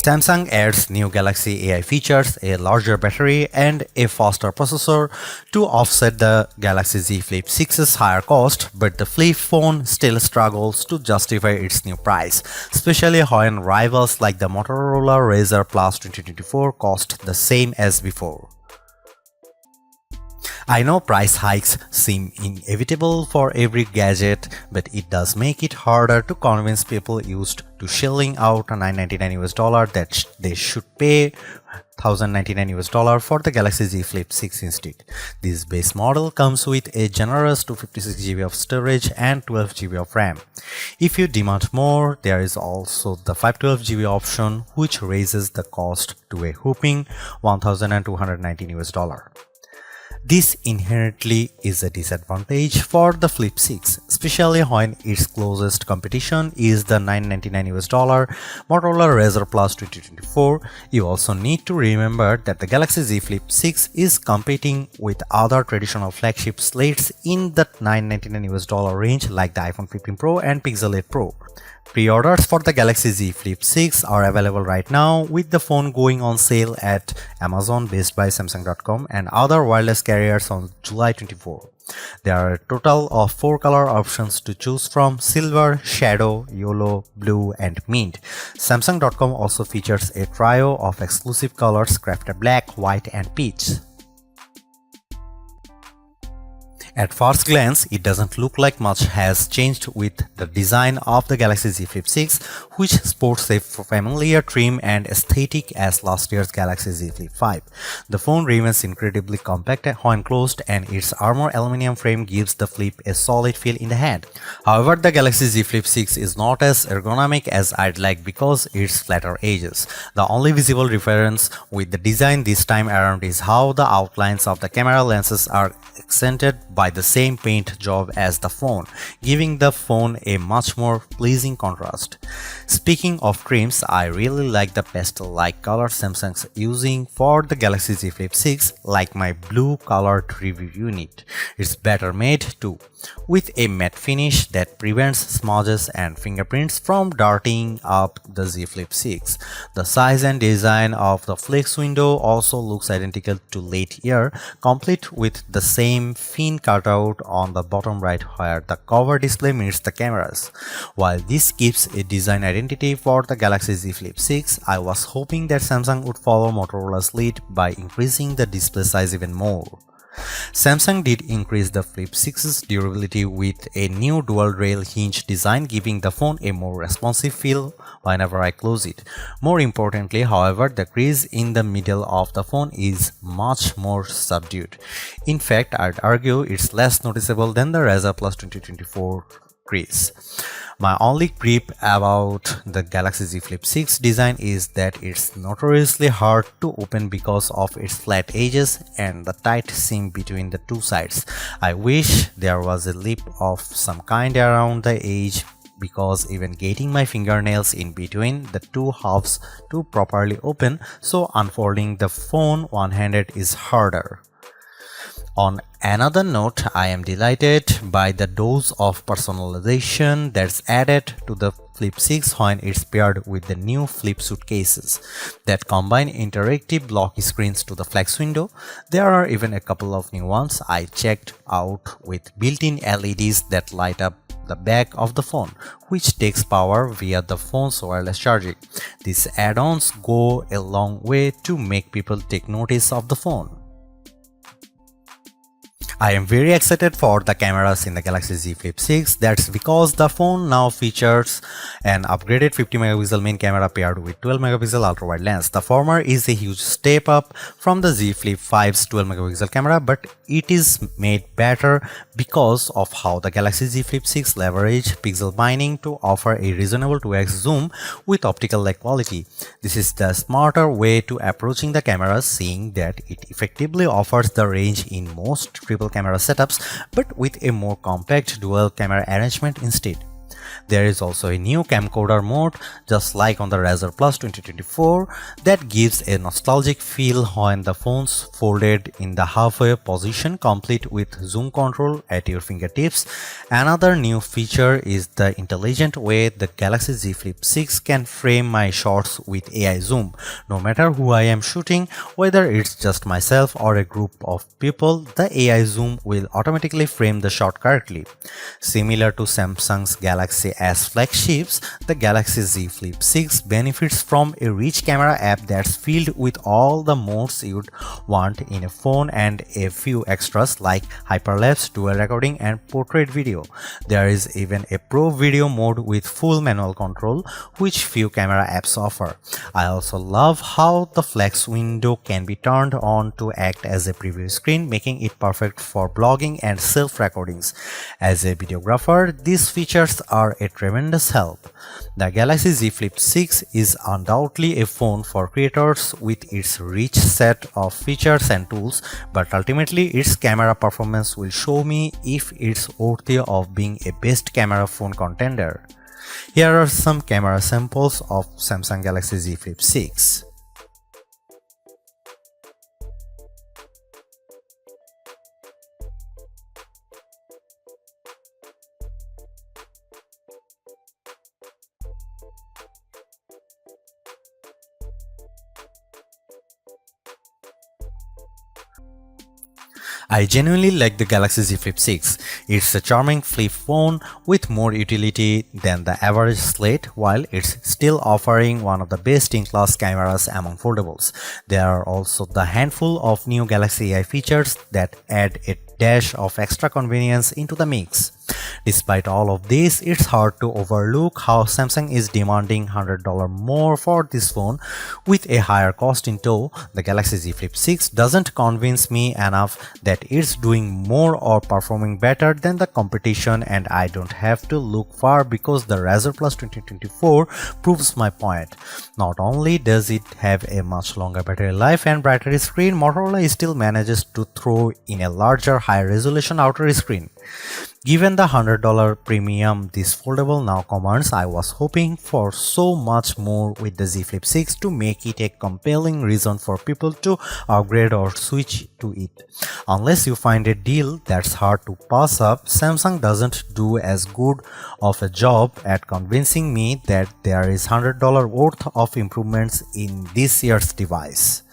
Samsung adds new Galaxy AI features, a larger battery, and a faster processor to offset the Galaxy Z Flip 6's higher cost, but the flip phone still struggles to justify its new price, especially when rivals like the Motorola Razr Plus 2024 cost the same as before. I know price hikes seem inevitable for every gadget, but it does make it harder to convince people used to shelling out $999 that they should pay $1,099 for the Galaxy Z Flip 6 instead. This base model comes with a generous 256GB of storage and 12GB of RAM. If you demand more, there is also the 512GB option, which raises the cost to a whopping $1,219. This inherently is a disadvantage for the Flip 6, especially when its closest competition is the $999 Motorola Razr Plus 2024. You also need to remember that the Galaxy Z Flip 6 is competing with other traditional flagship slates in the $999 range like the iPhone 15 Pro and Pixel 8 Pro. Pre-orders for the Galaxy Z Flip 6 are available right now, with the phone going on sale at Amazon, Best Buy, Samsung.com and other wireless carriers on July 24. There are a total of 4 color options to choose from: silver, shadow, yellow, blue and mint. Samsung.com also features a trio of exclusive colors crafted black, white and peach. At first glance, it doesn't look like much has changed with the design of the Galaxy Z Flip 6, which sports a familiar trim and aesthetic as last year's Galaxy Z Flip 5. The phone remains incredibly compact when closed, and its armor aluminum frame gives the Flip a solid feel in the hand. However, the Galaxy Z Flip 6 is not as ergonomic as I'd like because its flatter edges. The only visible difference with the design this time around is how the outlines of the camera lenses are accented by the same paint job as the phone, giving the phone a much more pleasing contrast. Speaking of trims, I really like the pastel-like color Samsung's using for the Galaxy Z Flip 6, like my blue colored review unit. It's better made too, with a matte finish that prevents smudges and fingerprints from darting up the Z Flip 6. The size and design of the flex window also looks identical to late year, complete with the same fin cutout on the bottom right where the cover display meets the cameras. While this gives a design identity for the Galaxy Z Flip 6, I was hoping that Samsung would follow Motorola's lead by increasing the display size even more. Samsung did increase the Flip 6's durability with a new dual rail hinge design, giving the phone a more responsive feel whenever I close it. More importantly, however, the crease in the middle of the phone is much more subdued. In fact, I'd argue it's less noticeable than the Razr Plus 2024 crease. My only gripe about the Galaxy Z Flip 6 design is that it's notoriously hard to open because of its flat edges and the tight seam between the two sides. I wish there was a lip of some kind around the edge, because even getting my fingernails in between the two halves to properly open, so unfolding the phone one-handed is harder. On another note, I am delighted by the dose of personalization that's added to the Flip 6 when it's paired with the new Flip suitcases that combine interactive block screens to the flex window. There are even a couple of new ones I checked out with built-in LEDs that light up the back of the phone, which takes power via the phone's wireless charging. These add-ons go a long way to make people take notice of the phone. I am very excited for the cameras in the Galaxy Z Flip 6. That's because the phone now features an upgraded 50MP main camera paired with 12MP ultra-wide lens. The former is a huge step up from the Z Flip 5's 12MP camera, but it is made better because of how the Galaxy Z Flip 6 leveraged pixel mining to offer a reasonable 2x zoom with optical-like quality. This is the smarter way to approaching the camera, seeing that it effectively offers the range in most triple camera setups, but with a more compact dual camera arrangement instead. There is also a new camcorder mode, just like on the Razr Plus 2024, that gives a nostalgic feel when the phone's folded in the halfway position, complete with zoom control at your fingertips. Another new feature is the intelligent way the Galaxy Z Flip 6 can frame my shots with AI zoom. No matter who I am shooting, whether it's just myself or a group of people, the AI zoom will automatically frame the shot correctly. Similar to Samsung's Galaxy S flagships, the Galaxy Z Flip 6 benefits from a rich camera app that's filled with all the modes you'd want in a phone and a few extras like hyperlapse, dual recording, and portrait video. There is even a pro video mode with full manual control, which few camera apps offer. I also love how the flex window can be turned on to act as a preview screen, making it perfect for blogging and self-recordings. As a videographer, these features are a tremendous help. The Galaxy Z Flip 6 is undoubtedly a phone for creators with its rich set of features and tools, but ultimately its camera performance will show me if it's worthy of being a best camera phone contender. Here are some camera samples of Samsung Galaxy Z Flip 6. I genuinely like the Galaxy Z Flip 6. It's a charming flip phone with more utility than the average slate, while it's still offering one of the best in-class cameras among foldables. There are also the handful of new Galaxy AI features that add a dash of extra convenience into the mix. Despite all of this, it's hard to overlook how Samsung is demanding $100 more for this phone with a higher cost in tow. The Galaxy Z Flip 6 doesn't convince me enough that it's doing more or performing better than the competition, and I don't have to look far because the Razr Plus 2024 proves my point. Not only does it have a much longer battery life and brighter screen, Motorola still manages to throw in a larger, higher resolution outer screen. Given the $100 premium this foldable now commands, I was hoping for so much more with the Z Flip 6 to make it a compelling reason for people to upgrade or switch to it. Unless you find a deal that's hard to pass up, Samsung doesn't do as good of a job at convincing me that there is $100 worth of improvements in this year's device.